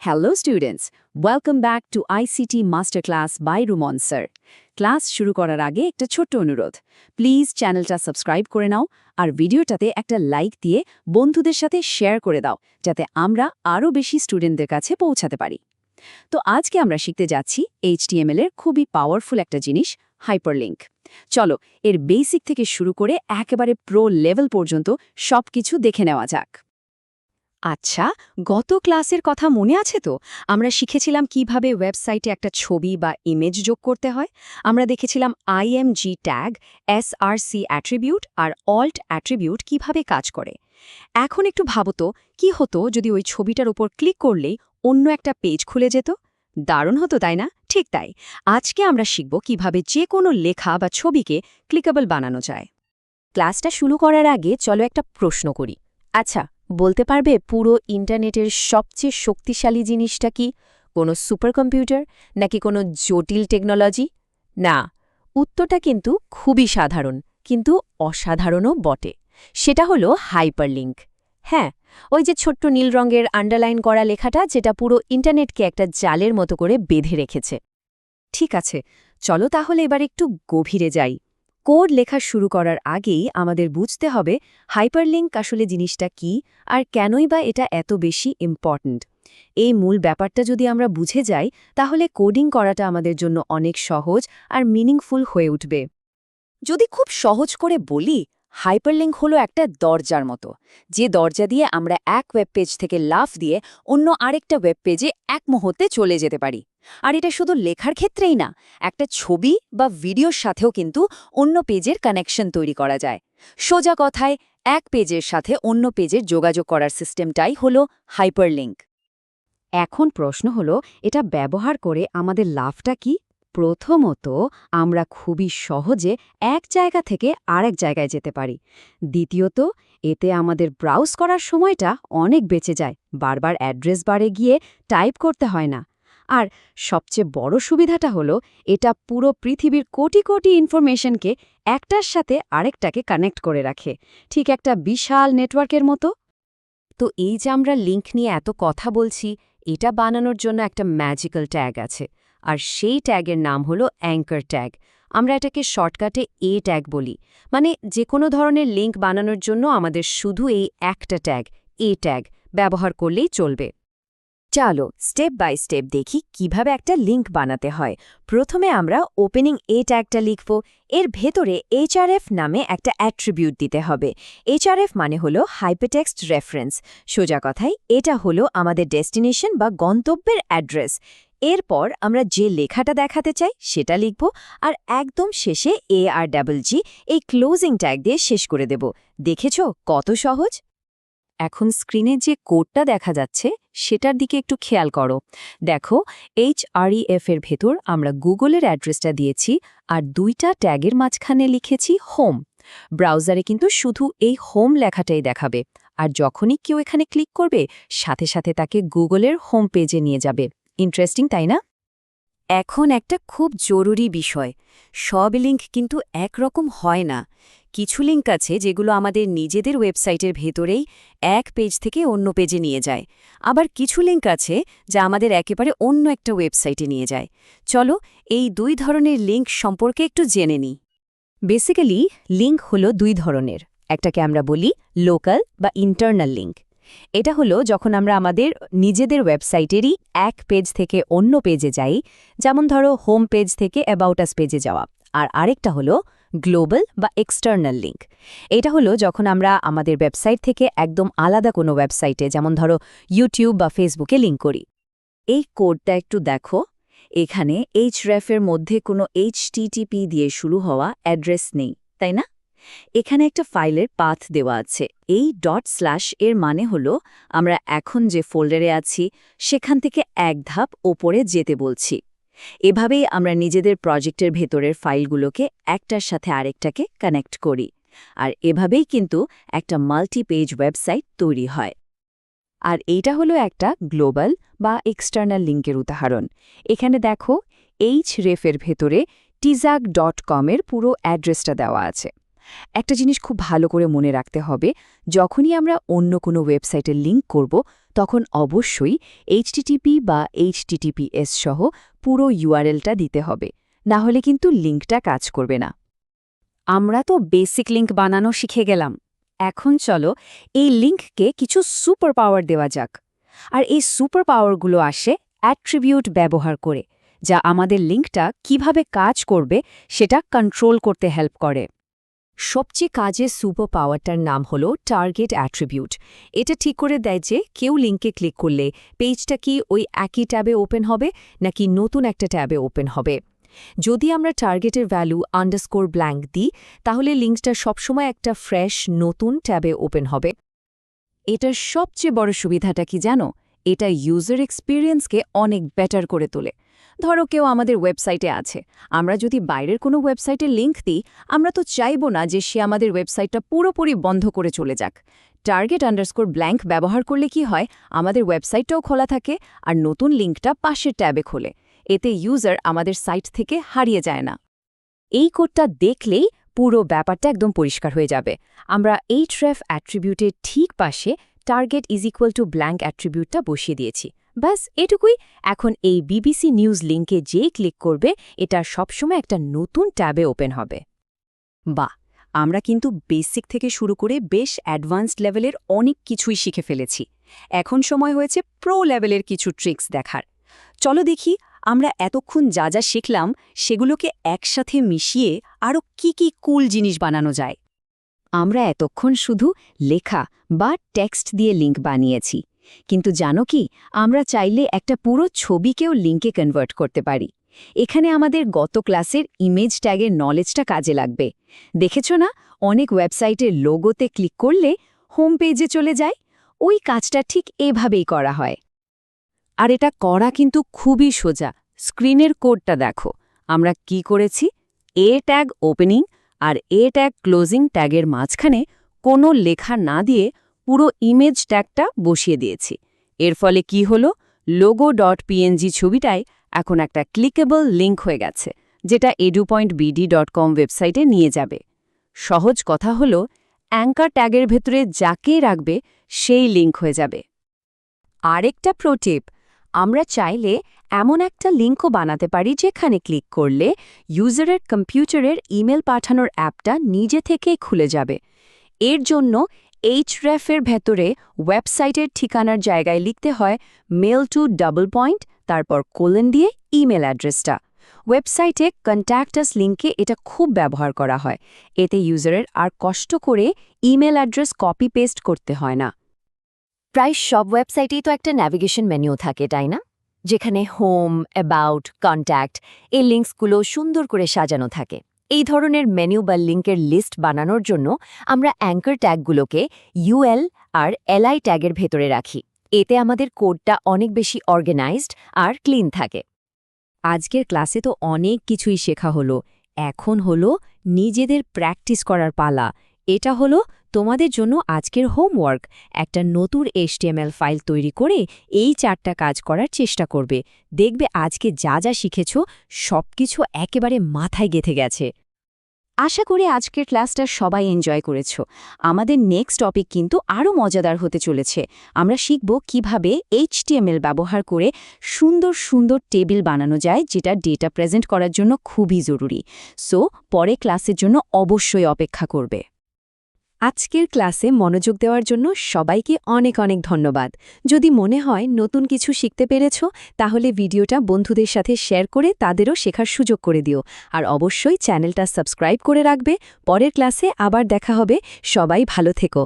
Hello students, welcome back to ICT Masterclass by Rumon sir. Class শুরু করার আগে একটা ছোট্ট অনুরোধ। প্লিজ চ্যানেলটা সাবস্ক্রাইব করে নাও আর ভিডিওটাতে একটা লাইক দিয়ে বন্ধুদের সাথে শেয়ার করে দাও যাতে আমরা আরও বেশি স্টুডেন্টদের কাছে পৌঁছাতে পারি। তো আজকে আমরা শিখতে যাচ্ছি HTML এর খুবই পাওয়ারফুল একটা জিনিস হাইপারলিংক। চলো এর বেসিক থেকে শুরু করে একেবারে প্রো লেভেল পর্যন্ত সবকিছু দেখে নেওয়া যাক। আচ্ছা, গত ক্লাসের কথা মনে আছে তো? আমরা শিখেছিলাম কিভাবে ওয়েবসাইটে একটা ছবি বা ইমেজ যোগ করতে হয়। আমরা দেখেছিলাম IMG ট্যাগ, SRC অ্যাট্রিবিউট আর অল্ট অ্যাট্রিবিউট কিভাবে কাজ করে। এখন একটু ভাবো তো, কি হতো যদি ওই ছবিটার উপর ক্লিক করলেই অন্য একটা পেজ খুলে যেত? দারুণ হতো, তাই না? ঠিক তাই, আজকে আমরা শিখব কিভাবে যে কোনো লেখা বা ছবিকে ক্লিকেবল বানানো যায়। ক্লাসটা শুরু করার আগে চলো একটা প্রশ্ন করি। আচ্ছা, বলতে পারবে পুরো ইন্টারনেটের সবচেয়ে শক্তিশালী জিনিসটা কি? কোনো সুপার কম্পিউটার নাকি কোনো জটিল টেকনোলজি? না, উত্তরটা কিন্তু খুবই সাধারণ, কিন্তু অসাধারণও বটে। সেটা হলো হাইপারলিংক। হ্যাঁ, ওই যে ছোট্ট নীল রঙের আন্ডারলাইন করা লেখাটা, যেটা পুরো ইন্টারনেটকে একটা জালের মতো করে বেঁধে রেখেছে। ঠিক আছে, চলো তাহলে এবার একটু গভীরে যাই। কোড লেখা শুরু করার আগেই আমাদের বুঝতে হবে হাইপারলিংক আসলে জিনিসটা কি আর কেনই বা এটা এত বেশি ইম্পর্ট্যান্ট। এই মূল ব্যাপারটা যদি আমরা বুঝে যাই, তাহলে কোডিং করাটা আমাদের জন্য অনেক সহজ আর মিনিংফুল হয়ে উঠবে। যদি খুব সহজ করে বলি, হাইপারলিংক হলো একটা দরজার মতো, যে দরজা দিয়ে আমরা এক ওয়েব পেজ থেকে লাফ দিয়ে অন্য আরেকটা ওয়েব পেজে এক মুহূর্তে চলে যেতে পারি। আর এটা শুধু লেখার ক্ষেত্রেই না, একটা ছবি বা ভিডিওর সাথেও কিন্তু অন্য পেজের কানেকশন তৈরি করা যায়। সোজা কথায়, এক পেজের সাথে অন্য পেজের যোগাযোগ করার সিস্টেমটাই হলো হাইপারলিংক। এখন প্রশ্ন হলো, এটা ব্যবহার করে আমাদের লাভটা কি? প্রথমত, আমরা খুবই সহজে এক জায়গা থেকে আরেক জায়গায় যেতে পারি। দ্বিতীয়ত, এতে আমাদের ব্রাউজ করার সময়টা অনেক বেঁচে যায়, বারবার অ্যাড্রেস বারে গিয়ে টাইপ করতে হয় না। আর সবচেয়ে বড় সুবিধাটা হলো, এটা পুরো পৃথিবীর কোটি কোটি ইনফরমেশনকে একটার সাথে আরেকটাকে কানেক্ট করে রাখে, ঠিক একটা বিশাল নেটওয়ার্কের মতো। তো এই যে আমরা লিঙ্ক নিয়ে এত কথা বলছি, এটা বানানোর জন্য একটা ম্যাজিক্যাল ট্যাগ আছে, আর সেই ট্যাগের নাম হলো অ্যাঙ্কার ট্যাগ। আমরা এটাকে শর্টকাটে এ ট্যাগ বলি। মানে যে কোনো ধরনের লিঙ্ক বানানোর জন্য আমাদের শুধু এই একটা ট্যাগ, এ ট্যাগ, ব্যবহার করলেই চলবে। চলো স্টেপ বাই স্টেপ দেখি কিভাবে একটা লিঙ্ক বানাতে হয়। প্রথমে আমরা ওপেনিং এ ট্যাগটা লিখব। এর ভেতরে HRF নামে একটা অ্যাট্রিবিউট দিতে হবে। HRF মানে হলো হাইপারটেক্সট রেফারেন্স। সোজা কথায়, এটা হলো আমাদের ডেস্টিনেশন বা গন্তব্যের অ্যাড্রেস। এরপর আমরা যে লেখাটা দেখাতে চাই সেটা লিখব, আর একদম শেষে ARG এই ক্লোজিং ট্যাগ দিয়ে শেষ করে দেব। দেখেছো কত সহজ? এখন স্ক্রিনে যে কোডটা দেখা যাচ্ছে সেটার দিকে একটু খেয়াল করো। দেখো, HREF এর ভেতর আমরা গুগলের অ্যাড্রেসটা দিয়েছি, আর দুইটা ট্যাগের মাঝখানে লিখেছি হোম। ব্রাউজারে কিন্তু শুধু এই হোম লেখাটাই দেখাবে, আর যখনই কেউ এখানে ক্লিক করবে, সাথে সাথে তাকে গুগলের হোম পেজে নিয়ে যাবে। ইন্টারেস্টিং, তাই না? এখন একটা খুব জরুরি বিষয়, সব লিঙ্ক কিন্তু একরকম হয় না। কিছু লিঙ্ক আছে যেগুলো আমাদের নিজেদের ওয়েবসাইটের ভেতরেই এক পেজ থেকে অন্য পেজে নিয়ে যায়। আবার কিছু লিঙ্ক আছে যা আমাদের একেবারে অন্য একটা ওয়েবসাইটে নিয়ে যায়। চলো এই দুই ধরনের লিঙ্ক সম্পর্কে একটু জেনে নিই। বেসিক্যালি লিঙ্ক হলো দুই ধরনের। একটাকে আমরা বলি লোকাল বা ইন্টারনাল লিঙ্ক। এটা হলো যখন আমরা আমাদের নিজেদের ওয়েবসাইটেরই এক পেজ থেকে অন্য পেজে যাই, যেমন ধরো হোম পেজ থেকে অ্যাবাউট আস পেজে যাওয়া। আর আরেকটা হলো গ্লোবাল বা এক্সটার্নাল লিঙ্ক। এটা হলো যখন আমরা আমাদের ওয়েবসাইট থেকে একদম আলাদা কোনো ওয়েবসাইটে, যেমন ধরো ইউটিউব বা ফেসবুকে লিঙ্ক করি। এই কোডটা একটু দেখো, এখানে href এর মধ্যে কোনো HTTP দিয়ে শুরু হওয়া অ্যাড্রেস নেই, তাই না? এখানে একটা ফাইলের পাথ দেওয়া আছে। এই ./ এর মানে হলো আমরা এখন যে ফোল্ডারে আছি সেখান থেকে এক ধাপ ওপরে যেতে বলছি। এভাবেই আমরা নিজেদের প্রজেক্টের ভেতরের ফাইলগুলোকে একটার সাথে আরেকটাকে কানেক্ট করি, আর এভাবেই কিন্তু একটা মাল্টি পেজ ওয়েবসাইট তৈরি হয়। আর এইটা হলো একটা গ্লোবাল বা এক্সটার্নাল লিঙ্কের উদাহরণ। এখানে দেখো, href এর ভেতরে tizag.com এর পুরো অ্যাড্রেসটা দেওয়া আছে। একটা জিনিস খুব ভালো করে মনে রাখতে হবে, যখনই আমরা অন্য কোনো ওয়েবসাইটের লিঙ্ক করব তখন অবশ্যই HTTP বা HTTPS সহ পুরো ইউআরএলটা দিতে হবে, না হলে কিন্তু লিঙ্কটা কাজ করবে না। আমরা তো বেসিক লিঙ্ক বানানো শিখে গেলাম, এখন চলো এই লিঙ্ককে কিছু সুপার পাওয়ার দেওয়া যাক। আর এই সুপার পাওয়ারগুলো আসে অ্যাট্রিবিউট ব্যবহার করে, যা আমাদের লিঙ্কটা কিভাবে কাজ করবে সেটা কন্ট্রোল করতে হেল্প করে। সবচেয়ে কাজের সুপার পাওয়ারটার নাম হলো টার্গেট অ্যাট্রিবিউট। এটা ঠিক করে দেয় যে কেউ লিঙ্কে ক্লিক করলে পেজটা কি ওই একই ট্যাবে ওপেন হবে নাকি নতুন একটা ট্যাবে ওপেন হবে। যদি আমরা টার্গেটের ভ্যালু আন্ডারস্কোর ব্ল্যাঙ্ক দিই তাহলে লিঙ্কটা সবসময় একটা ফ্রেশ নতুন ট্যাবে ওপেন হবে। এটার সবচেয়ে বড় সুবিধাটা কি জানো? এটা ইউজার এক্সপিরিয়েন্সকে অনেক বেটার করে তোলে। ধরো কেউ আমাদের ওয়েবসাইটে আছে, আমরা যদি বাইরের কোনো ওয়েবসাইটে লিঙ্ক দিই, আমরা তো চাইব না যে সে আমাদের ওয়েবসাইটটা পুরোপুরি বন্ধ করে চলে যাক। টার্গেট আন্ডারস্কোর ব্ল্যাঙ্ক ব্যবহার করলে কি হয়, আমাদের ওয়েবসাইটটাও খোলা থাকে আর নতুন লিঙ্কটা পাশের ট্যাবে খোলে। এতে ইউজার আমাদের সাইট থেকে হারিয়ে যায় না। এই কোডটা দেখলেই পুরো ব্যাপারটা একদম পরিষ্কার হয়ে যাবে। আমরা href অ্যাট্রিবিউটের ঠিক পাশে টার্গেট ব্ল্যাঙ্ক অ্যাট্রিবিউটটা বসিয়ে দিয়েছি। ব্যাস এটুকুই। এখন এই BBC নিউজ লিঙ্কে যে ক্লিক করবে এটা সবসময় একটা নতুন ট্যাবে ওপেন হবে। বাহ, আমরা কিন্তু বেসিক থেকে শুরু করে বেশ অ্যাডভান্সড লেভেলের অনেক কিছুই শিখে ফেলেছি। এখন সময় হয়েছে প্রো লেভেলের কিছু ট্রিক্স দেখার। চলো দেখি আমরা এতক্ষণ যা যা শিখলাম সেগুলোকে একসাথে মিশিয়ে আরও কি কুল জিনিস বানানো যায়। আমরা এতক্ষণ শুধু লেখা বা টেক্সট দিয়ে লিঙ্ক বানিয়েছি, কিন্তু জানো কি, আমরা চাইলে একটা পুরো ছবিকেও লিঙ্কে কনভার্ট করতে পারি। এখানে আমাদের গত ক্লাসের ইমেজ ট্যাগের নলেজটা কাজে লাগবে। দেখেছো না, অনেক ওয়েবসাইটের লোগোতে ক্লিক করলে হোম পেজে চলে যায়। ওই কাজটা ঠিক এভাবেই করা হয়। আর এটা করা কিন্তু খুবই সোজা। স্ক্রিনের কোডটা দেখো। আমরা কি করেছি, এ ট্যাগ ওপেনিং আর এ ট্যাগ ক্লোজিং ট্যাগের মাঝখানে কোনো লেখা না দিয়ে পুরো ইমেজ ট্যাগটা বসিয়ে দিয়েছি। এর ফলে কি হলো, logo.png ছবিটাই এখন একটা ক্লিকেবল লিঙ্ক হয়ে গেছে, যেটা edu.bd.com ওয়েবসাইটে নিয়ে যাবে। সহজ কথা হলো, অ্যাঙ্কার ট্যাগের ভেতরে যাকেই রাখবে সেই লিঙ্ক হয়ে যাবে। আরেকটা প্রো টিপ, আমরা চাইলে এমন একটা লিঙ্কও বানাতে পারি যেখানে ক্লিক করলে ইউজারের কম্পিউটারের ইমেল পাঠানোর অ্যাপটা নিজে থেকেই খুলে যাবে। এর জন্য href এর ভেতরে ওয়েবসাইটের ঠিকানার জায়গায় লিখতে হয় মেল টু তারপর কোলন দিয়ে ইমেল অ্যাড্রেসটা। ওয়েবসাইটে কন্ট্যাক্ট আস লিঙ্কে এটা খুব ব্যবহার করা হয়। এতে ইউজারের আর কষ্ট করে ইমেল অ্যাড্রেস কপি পেস্ট করতে হয় না। প্রায় সব ওয়েবসাইটেই তো একটা ন্যাভিগেশন মেনু থাকে, তাই না? যেখানে হোম, অ্যাবাউট, কন্ট্যাক্ট এই লিঙ্কসগুলো সুন্দর করে সাজানো থাকে। এই ধরনের মেনু বা লিঙ্কের লিস্ট বানানোর জন্য আমরা অ্যাঙ্কার ট্যাগগুলোকে UL আর LI ট্যাগের ভেতরে রাখি। এতে আমাদের কোডটা অনেক বেশি অর্গানাইজড আর ক্লিন থাকে। আজকের ক্লাসে তো অনেক কিছুই শেখা হলো। এখন হলো নিজেদের প্র্যাকটিস করার পালা। এটা হলো তোমাদের জন্য আজকের হোমওয়ার্ক। একটা নতুন HTML ফাইল তৈরি করে এই 4টা কাজ করার চেষ্টা করবে। দেখবে আজকে যা যা শিখেছ সবকিছু একেবারে মাথায় গেঁথে গেছে। আশা করি আজকের ক্লাসটা সবাই এনজয় করেছ। আমাদের নেক্সট টপিক কিন্তু আরও মজাদার হতে চলেছে। আমরা শিখব কিভাবে HTML ব্যবহার করে সুন্দর সুন্দর টেবিল বানানো যায়, যেটা ডেটা প্রেজেন্ট করার জন্য খুবই জরুরি। সো পরে ক্লাসের জন্য অবশ্যই অপেক্ষা করবে। আজকের ক্লাসে মনোযোগ দেওয়ার জন্য সবাইকে অনেক অনেক ধন্যবাদ। যদি মনে হয় নতুন কিছু শিখতে পেরেছ, তাহলে ভিডিওটা বন্ধুদের সাথে শেয়ার করে তাদেরও শেখার সুযোগ করে দিও। আর অবশ্যই চ্যানেলটা সাবস্ক্রাইব করে রাখবে। পরের ক্লাসে আবার দেখা হবে। সবাই ভালো থেকো।